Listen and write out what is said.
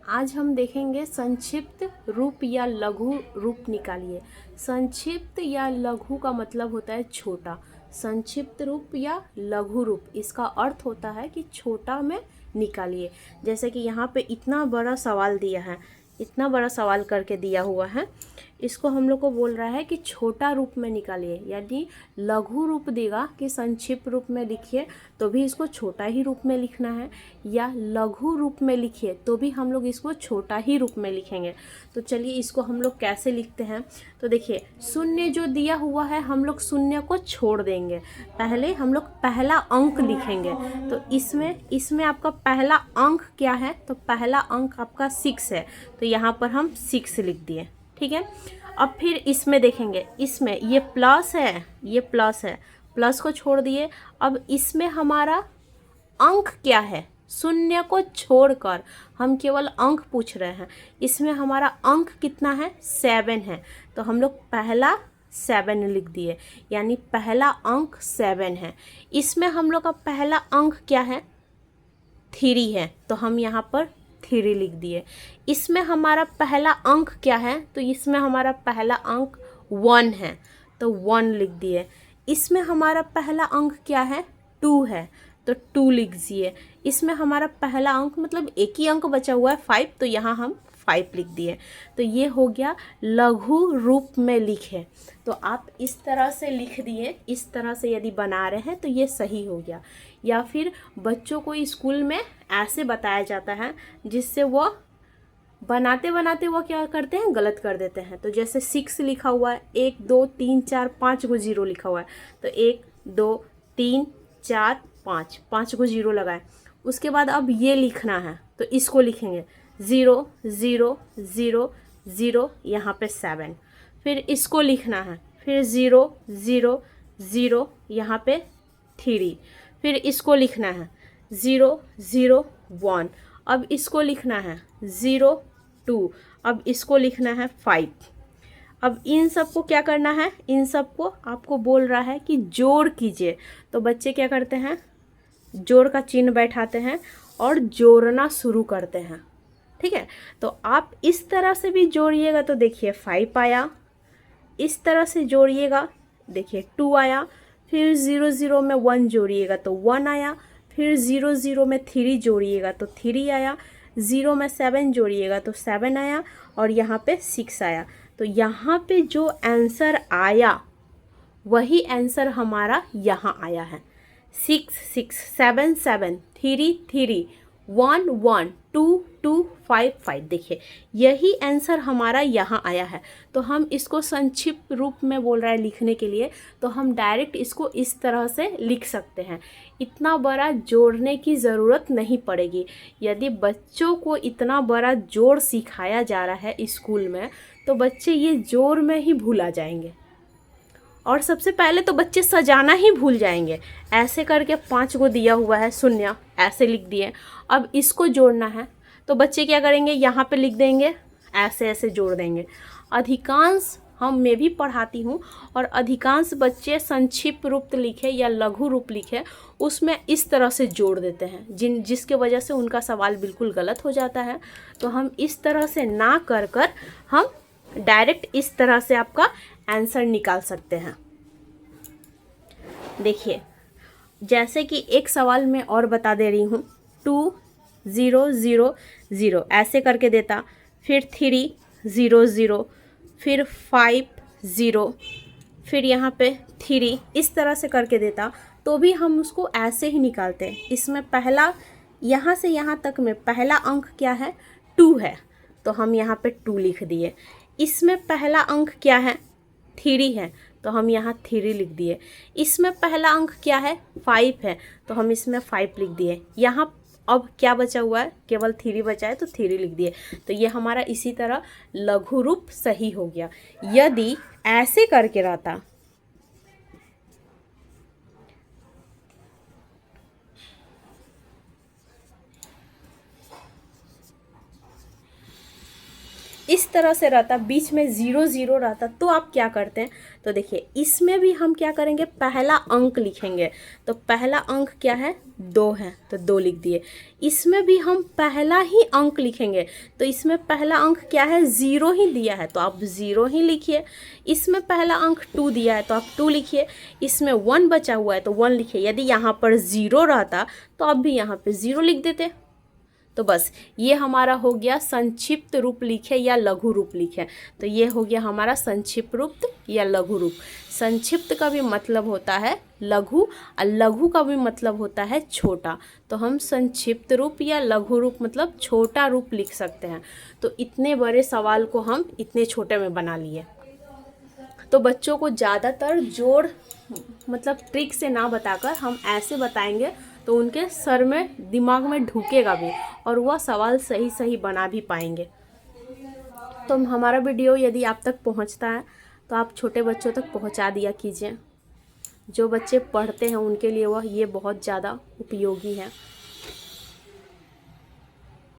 आज हम देखेंगे संक्षिप्त रूप या लघु रूप निकालिए। संक्षिप्त या लघु का मतलब होता है छोटा। संक्षिप्त रूप या लघु रूप, इसका अर्थ होता है कि छोटा में निकालिए। जैसे कि यहाँ पे इतना बड़ा सवाल दिया है, इतना बड़ा सवाल करके दिया हुआ है, इसको हम लोग को बोल रहा है कि छोटा रूप में निकालिए। यानी लघु रूप देगा कि संक्षिप्त रूप में लिखिए तो भी इसको छोटा ही रूप में लिखना है, या लघु रूप में लिखिए तो भी हम लोग इसको छोटा ही रूप में लिखेंगे। तो चलिए इसको हम लोग कैसे लिखते हैं। तो देखिए, शून्य जो दिया हुआ है हम लोग शून्य को छोड़ देंगे। पहले हम लोग पहला अंक लिखेंगे। तो इसमें आपका पहला अंक क्या है, तो पहला अंक आपका 6 है, तो यहाँ पर हम 6 लिख दिए। ठीक है। अब फिर इसमें देखेंगे, इसमें ये प्लस है, ये प्लस है, प्लस को छोड़ दिए। अब इसमें हमारा अंक क्या है, शून्य को छोड़कर हम केवल अंक पूछ रहे हैं। इसमें हमारा अंक कितना है, 7 है, तो हम लोग पहला 7 लिख दिए, यानी पहला अंक 7 है। इसमें हम लोग का पहला अंक क्या है, 3 है, तो हम यहाँ पर 3 लिख दिए। इसमें हमारा पहला अंक क्या है, तो इसमें हमारा पहला अंक 1 है, तो 1 लिख दिए। इसमें हमारा पहला अंक क्या है, 2 है, तो 2 लिख दिए। इसमें हमारा पहला अंक, मतलब एक ही अंक बचा हुआ है 5, तो यहाँ हम 5 लिख दिए। तो ये हो गया लघु रूप में लिखे। तो आप इस तरह से लिख दिए, इस तरह से यदि बना रहे हैं तो ये सही हो गया। या फिर बच्चों को स्कूल में ऐसे बताया जाता है जिससे वो बनाते बनाते वो क्या करते हैं, गलत कर देते हैं। तो जैसे 6 लिखा हुआ है, 1 2 3 4 5 को 0 लिखा हुआ है, तो 1 2 3 4 5, 5 को 0 लगाए। उसके बाद अब ये लिखना है, तो इसको लिखेंगे 0 0 0 0, यहाँ पे 7। फिर इसको लिखना है, फिर 0 0 0, यहाँ पे 3। फिर इसको लिखना है 0 0 1। अब इसको लिखना है 0 2। अब इसको लिखना है 5। अब इन सबको क्या करना है, इन सबको आपको बोल रहा है कि जोड़ कीजिए। तो बच्चे क्या करते हैं, जोड़ का चिन्ह बैठाते हैं और जोड़ना शुरू करते हैं। ठीक है। तो आप इस तरह से भी जोड़िएगा, तो देखिए 5 आया। इस तरह से जोड़िएगा, देखिए 2 आया। फिर 0 0 में 1 जोड़िएगा तो 1 आया। फिर 0 0 में 3 जोड़िएगा तो 3 आया। 0 में 7 जोड़िएगा तो 7 आया, और यहाँ पे 6 आया। तो यहाँ पे जो आंसर आया वही आंसर हमारा यहाँ आया है। 6 6 7 7 3 3 1 1 2 2 5 5। देखिए यही आंसर हमारा यहाँ आया है। तो हम इसको संक्षिप्त रूप में बोल रहा है लिखने के लिए, तो हम डायरेक्ट इसको इस तरह से लिख सकते हैं। इतना बड़ा जोड़ने की ज़रूरत नहीं पड़ेगी। यदि बच्चों को इतना बड़ा जोड़ सिखाया जा रहा है स्कूल में, तो बच्चे ये जोड़ में ही भूला जाएंगे। और सबसे पहले तो बच्चे सजाना ही भूल जाएंगे। ऐसे करके 5 को दिया हुआ है शून्य, ऐसे लिख दिए। अब इसको जोड़ना है तो बच्चे क्या करेंगे, यहाँ पे लिख देंगे, ऐसे ऐसे जोड़ देंगे। अधिकांश मैं भी पढ़ाती हूँ, और अधिकांश बच्चे संक्षिप्त रूप लिखे या लघु रूप लिखे उसमें इस तरह से जोड़ देते हैं, जिसके वजह से उनका सवाल बिल्कुल गलत हो जाता है। तो हम इस तरह से ना कर हम डायरेक्ट इस तरह से आपका आंसर निकाल सकते हैं। देखिए जैसे कि एक सवाल में और बता दे रही हूँ, 2 0 0 0 ऐसे करके देता, फिर 3 0 0, फिर 5 0, फिर यहाँ पे 3, इस तरह से करके देता, तो भी हम उसको ऐसे ही निकालते हैं। इसमें पहला, यहाँ से यहाँ तक में पहला अंक क्या है, 2 है, तो हम यहाँ पे 2 लिख दिए। इसमें पहला अंक क्या है, 3 है, तो हम यहाँ 3 लिख दिए। इसमें पहला अंक क्या है, 5 है, तो हम इसमें 5 लिख दिए। यहाँ अब क्या बचा हुआ है, केवल 3 बचा है, तो 3 लिख दिए। तो ये हमारा इसी तरह लघु रूप सही हो गया। यदि ऐसे करके रहता, इस तरह से रहता, बीच में 0 0 रहता, तो आप क्या करते हैं, तो देखिए इसमें भी हम क्या करेंगे, पहला अंक लिखेंगे। तो पहला अंक क्या है, 2 है, तो 2 लिख दिए। इसमें भी हम पहला ही अंक लिखेंगे, तो इसमें पहला अंक क्या है, 0 ही दिया है, तो आप 0 ही लिखिए। इसमें पहला अंक 2 दिया है, तो आप 2 लिखिए। इसमें 1 बचा हुआ है, तो 1 लिखिए। यदि यहाँ पर 0 रहता तो आप भी यहाँ पे 0 लिख देते। तो बस ये हमारा हो गया संक्षिप्त रूप लिखे या लघु रूप लिखे। तो ये हो गया हमारा संक्षिप्त रूप या लघु रूप। संक्षिप्त का भी मतलब होता है लघु और लघु का भी मतलब होता है छोटा। तो हम संक्षिप्त रूप या लघु रूप मतलब छोटा रूप लिख सकते हैं। तो इतने बड़े सवाल को हम इतने छोटे में बना लिए। तो बच्चों को ज़्यादातर जोड़ मतलब ट्रिक से ना बताकर हम ऐसे बताएंगे तो उनके सर में दिमाग में ढुकेगा भी और वह सवाल सही सही बना भी पाएंगे। तो हमारा वीडियो यदि आप तक पहुंचता है तो आप छोटे बच्चों तक पहुंचा दिया कीजिए। जो बच्चे पढ़ते हैं उनके लिए वह ये बहुत ज़्यादा उपयोगी है।